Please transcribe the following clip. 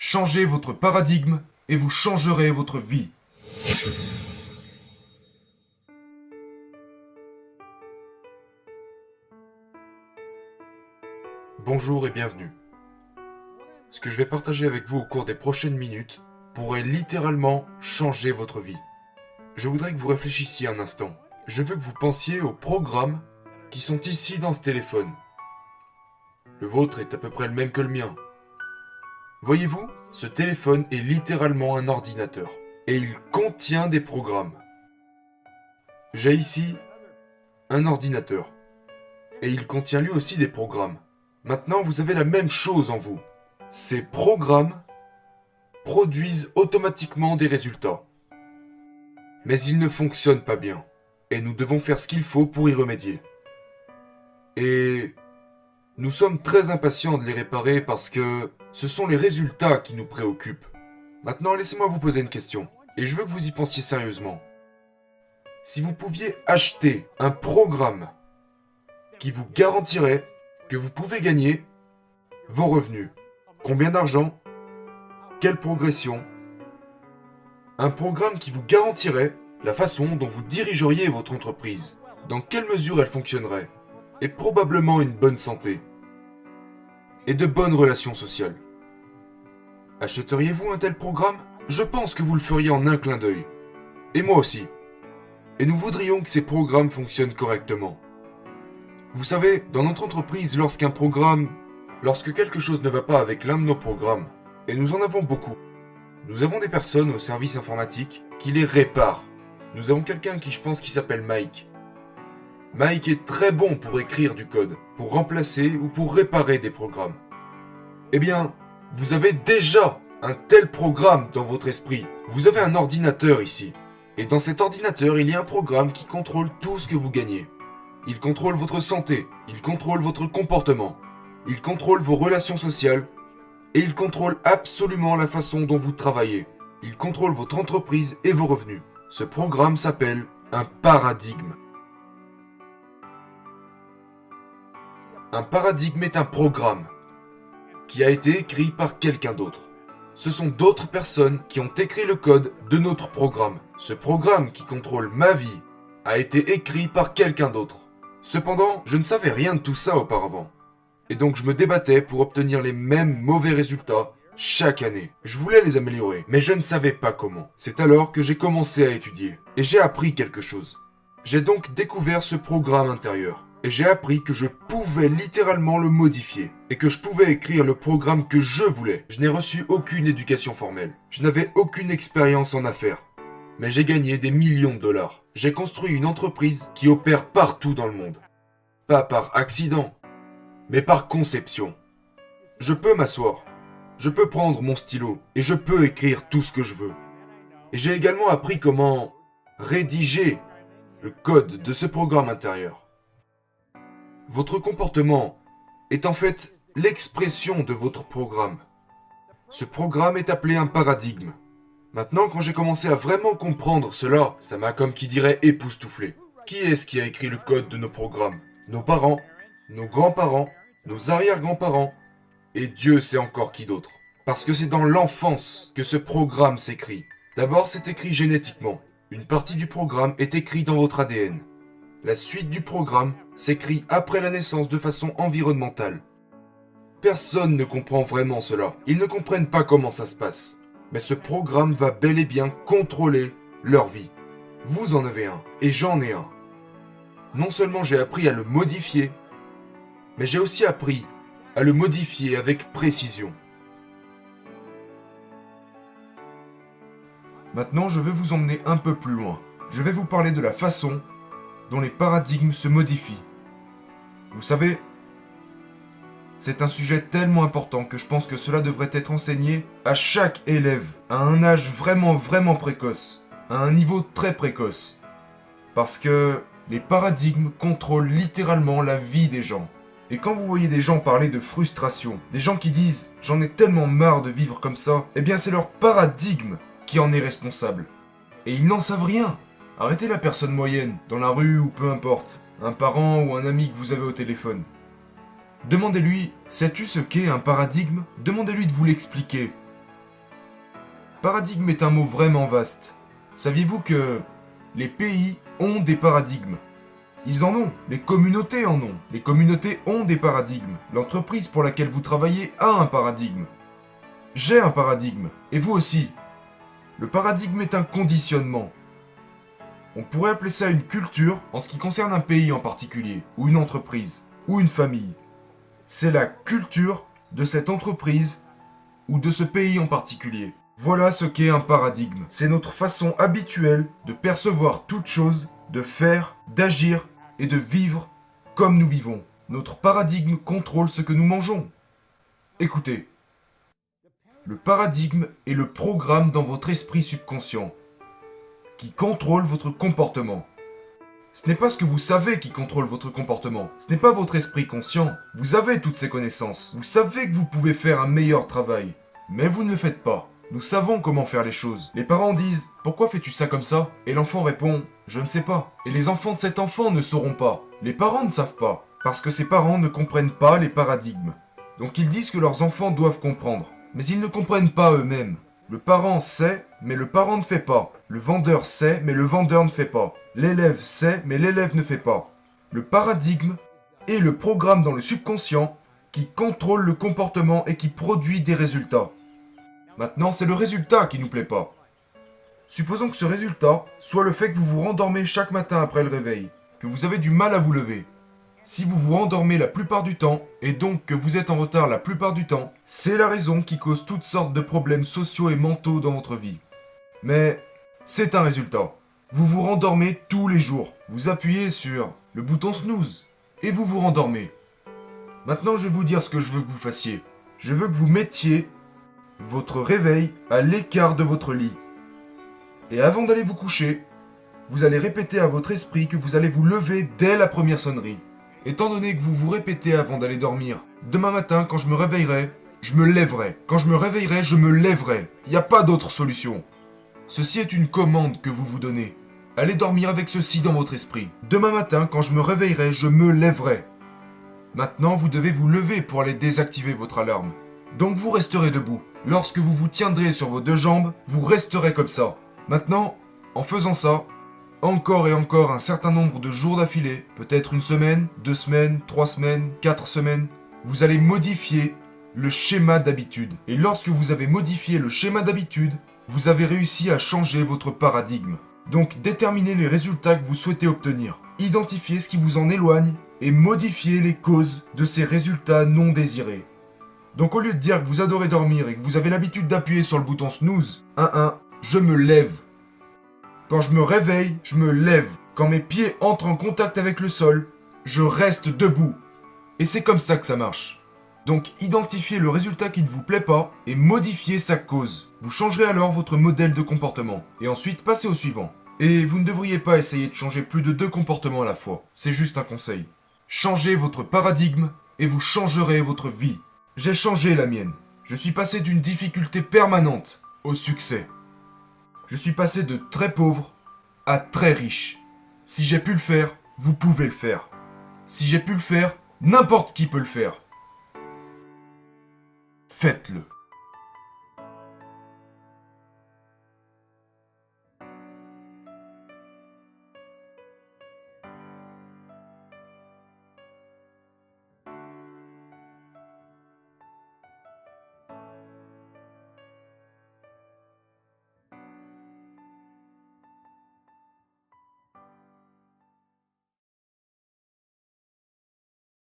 Changez votre paradigme et vous changerez votre vie. Bonjour et bienvenue. Ce que je vais partager avec vous au cours des prochaines minutes pourrait littéralement changer votre vie. Je voudrais que vous réfléchissiez un instant. Je veux que vous pensiez aux programmes qui sont ici dans ce téléphone. Le vôtre est à peu près le même que le mien. Voyez-vous, ce téléphone est littéralement un ordinateur. Et il contient des programmes. J'ai ici un ordinateur. Et il contient lui aussi des programmes. Maintenant, vous avez la même chose en vous. Ces programmes produisent automatiquement des résultats. Mais ils ne fonctionnent pas bien. Et nous devons faire ce qu'il faut pour y remédier. Et nous sommes très impatients de les réparer parce que ce sont les résultats qui nous préoccupent. Maintenant, laissez-moi vous poser une question. Et je veux que vous y pensiez sérieusement. Si vous pouviez acheter un programme qui vous garantirait que vous pouvez gagner vos revenus, combien d'argent, quelle progression, un programme qui vous garantirait la façon dont vous dirigeriez votre entreprise, dans quelle mesure elle fonctionnerait, et probablement une bonne santé, et de bonnes relations sociales. Achèteriez-vous un tel programme ? Je pense que vous le feriez en un clin d'œil. Et moi aussi. Et nous voudrions que ces programmes fonctionnent correctement. Vous savez, dans notre entreprise, lorsque quelque chose ne va pas avec l'un de nos programmes, et nous en avons beaucoup, nous avons des personnes au service informatique qui les réparent. Nous avons quelqu'un qui s'appelle Mike. Mike est très bon pour écrire du code, pour remplacer ou pour réparer des programmes. Eh bien, vous avez déjà un tel programme dans votre esprit. Vous avez un ordinateur ici. Et dans cet ordinateur, il y a un programme qui contrôle tout ce que vous gagnez. Il contrôle votre santé, il contrôle votre comportement, il contrôle vos relations sociales, et il contrôle absolument la façon dont vous travaillez. Il contrôle votre entreprise et vos revenus. Ce programme s'appelle un paradigme. Un paradigme est un programme qui a été écrit par quelqu'un d'autre. Ce sont d'autres personnes qui ont écrit le code de notre programme. Ce programme qui contrôle ma vie a été écrit par quelqu'un d'autre. Cependant, je ne savais rien de tout ça auparavant. Et donc je me débattais pour obtenir les mêmes mauvais résultats chaque année. Je voulais les améliorer, mais je ne savais pas comment. C'est alors que j'ai commencé à étudier. Et j'ai appris quelque chose. J'ai donc découvert ce programme intérieur. Et j'ai appris que je pouvais littéralement le modifier. Et que je pouvais écrire le programme que je voulais. Je n'ai reçu aucune éducation formelle. Je n'avais aucune expérience en affaires. Mais j'ai gagné des millions de dollars. J'ai construit une entreprise qui opère partout dans le monde. Pas par accident, mais par conception. Je peux m'asseoir. Je peux prendre mon stylo et je peux écrire tout ce que je veux. Et j'ai également appris comment rédiger le code de ce programme intérieur. Votre comportement est en fait l'expression de votre programme. Ce programme est appelé un paradigme. Maintenant, quand j'ai commencé à vraiment comprendre cela, ça m'a comme qui dirait époustouflé. Qui est-ce qui a écrit le code de nos programmes ? Nos parents, nos grands-parents, nos arrière-grands-parents, et Dieu sait encore qui d'autre. Parce que c'est dans l'enfance que ce programme s'écrit. D'abord, c'est écrit génétiquement. Une partie du programme est écrite dans votre ADN. La suite du programme s'écrit après la naissance de façon environnementale. Personne ne comprend vraiment cela. Ils ne comprennent pas comment ça se passe. Mais ce programme va bel et bien contrôler leur vie. Vous en avez un, et j'en ai un. Non seulement j'ai appris à le modifier, mais j'ai aussi appris à le modifier avec précision. Maintenant, je vais vous emmener un peu plus loin. Je vais vous parler de la façon dont les paradigmes se modifient. Vous savez, c'est un sujet tellement important que je pense que cela devrait être enseigné à chaque élève, à un âge vraiment précoce, à un niveau très précoce. Parce que les paradigmes contrôlent littéralement la vie des gens. Et quand vous voyez des gens parler de frustration, des gens qui disent « j'en ai tellement marre de vivre comme ça », eh bien c'est leur paradigme qui en est responsable. Et ils n'en savent rien. Arrêtez la personne moyenne, dans la rue ou peu importe, un parent ou un ami que vous avez au téléphone. Demandez-lui « sais-tu ce qu'est un paradigme ?» Demandez-lui de vous l'expliquer. Paradigme est un mot vraiment vaste. Saviez-vous que les pays ont des paradigmes? Ils en ont, les communautés en ont. Les communautés ont des paradigmes. L'entreprise pour laquelle vous travaillez a un paradigme. J'ai un paradigme, et vous aussi. Le paradigme est un conditionnement. On pourrait appeler ça une culture en ce qui concerne un pays en particulier, ou une entreprise, ou une famille. C'est la culture de cette entreprise ou de ce pays en particulier. Voilà ce qu'est un paradigme. C'est notre façon habituelle de percevoir toute chose, de faire, d'agir et de vivre comme nous vivons. Notre paradigme contrôle ce que nous mangeons. Écoutez, le paradigme est le programme dans votre esprit subconscient qui contrôle votre comportement. Ce n'est pas ce que vous savez qui contrôle votre comportement. Ce n'est pas votre esprit conscient. Vous avez toutes ces connaissances. Vous savez que vous pouvez faire un meilleur travail. Mais vous ne le faites pas. Nous savons comment faire les choses. Les parents disent « Pourquoi fais-tu ça comme ça ?» Et l'enfant répond « Je ne sais pas ». Et les enfants de cet enfant ne sauront pas. Les parents ne savent pas. Parce que ces parents ne comprennent pas les paradigmes. Donc ils disent que leurs enfants doivent comprendre. Mais ils ne comprennent pas eux-mêmes. Le parent sait, mais le parent ne fait pas. Le vendeur sait, mais le vendeur ne fait pas. L'élève sait, mais l'élève ne fait pas. Le paradigme est le programme dans le subconscient qui contrôle le comportement et qui produit des résultats. Maintenant, c'est le résultat qui nous plaît pas. Supposons que ce résultat soit le fait que vous vous rendormez chaque matin après le réveil, que vous avez du mal à vous lever. Si vous vous rendormez la plupart du temps, et donc que vous êtes en retard la plupart du temps, c'est la raison qui cause toutes sortes de problèmes sociaux et mentaux dans votre vie. Mais c'est un résultat. Vous vous rendormez tous les jours. Vous appuyez sur le bouton snooze et vous vous rendormez. Maintenant, je vais vous dire ce que je veux que vous fassiez. Je veux que vous mettiez votre réveil à l'écart de votre lit. Et avant d'aller vous coucher, vous allez répéter à votre esprit que vous allez vous lever dès la première sonnerie. Étant donné que vous vous répétez avant d'aller dormir, demain matin, quand je me réveillerai, je me lèverai. Quand je me réveillerai, je me lèverai. Il n'y a pas d'autre solution. Ceci est une commande que vous vous donnez. Allez dormir avec ceci dans votre esprit. Demain matin, quand je me réveillerai, je me lèverai. Maintenant, vous devez vous lever pour aller désactiver votre alarme. Donc vous resterez debout. Lorsque vous vous tiendrez sur vos deux jambes, vous resterez comme ça. Maintenant, en faisant ça, encore et encore un certain nombre de jours d'affilée, peut-être une semaine, 2 semaines, 3 semaines, 4 semaines, vous allez modifier le schéma d'habitude. Et lorsque vous avez modifié le schéma d'habitude, vous avez réussi à changer votre paradigme. Donc déterminez les résultats que vous souhaitez obtenir. Identifiez ce qui vous en éloigne et modifiez les causes de ces résultats non désirés. Donc au lieu de dire que vous adorez dormir et que vous avez l'habitude d'appuyer sur le bouton snooze, je me lève. Quand je me réveille, je me lève. Quand mes pieds entrent en contact avec le sol, je reste debout. Et c'est comme ça que ça marche. Donc identifiez le résultat qui ne vous plaît pas et modifiez sa cause. Vous changerez alors votre modèle de comportement. Et ensuite passez au suivant. Et vous ne devriez pas essayer de changer plus de 2 comportements à la fois. C'est juste un conseil. Changez votre paradigme et vous changerez votre vie. J'ai changé la mienne. Je suis passé d'une difficulté permanente au succès. Je suis passé de très pauvre à très riche. Si j'ai pu le faire, vous pouvez le faire. Si j'ai pu le faire, n'importe qui peut le faire. Faites-le.